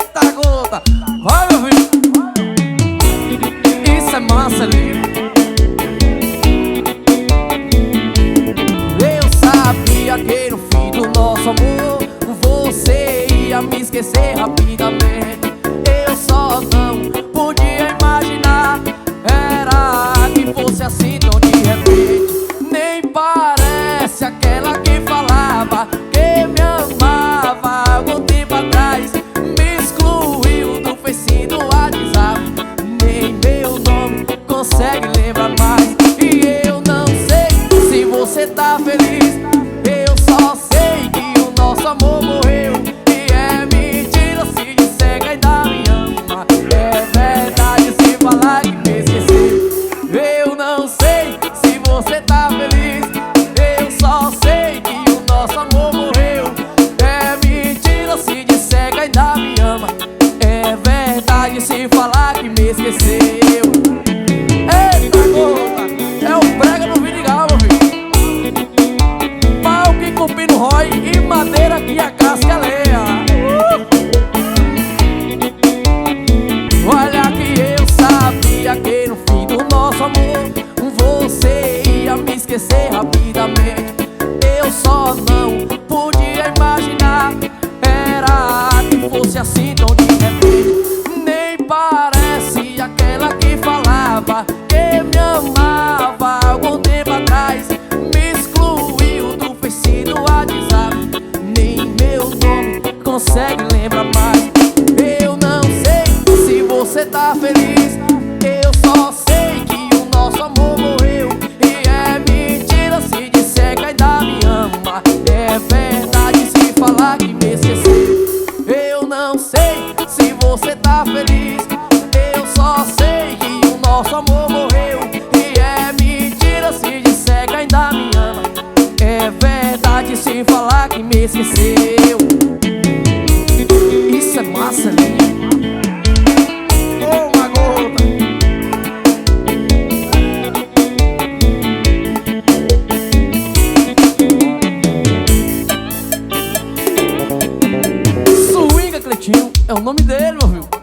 Eita gota, vai meu filho. Isso é massa ali. Eu sabia que no fim do nosso amor você ia me esquecer rapidamente. Eu só não podia imaginar era que fosse assim tão de repente. Nem parece aquela que falava que me amava algum tempo atrás. Me excluiu do Face, do WhatsApp, nem meu nome consegue lembrar mais. E eu não sei se você tá feliz. Eu só sei que o nosso amor morreu. E é mentira se disser que ainda me ama. É verdade se falar que me esqueceu. Eu não sei se você tá feliz. Eu só sei que o nosso amor morreu. É mentira se disser que ainda me ama. É verdade se falar que me esqueceu. Eita gota, é o brega no Vidigal, meu filho. Pau que cupim no rói e madeira que a casca é leia. Olha que eu sabia que no fim do nosso amor você ia me esquecer rapidamente. Eu só não podia imaginar era que fosse assim tão de repente. Nem parece aquela que falava que me amava algum tempo atrás. Me excluiu do Face, do WhatsApp, nem meu nome consegue lembrar mais. Eu não sei se você tá feliz. Eu só sei que o nosso amor morreu. E é mentira se disser que ainda me ama. É verdade se falar que me esqueceu. Eu não sei se você tá feliz. Eu só sei que o nosso amor morreu. E é mentira se disser que ainda me ama. É verdade se falar que me esqueceu. Isso é massa, né? Oh, uma gota. Swinga Cleitinho é o nome dele, meu filho.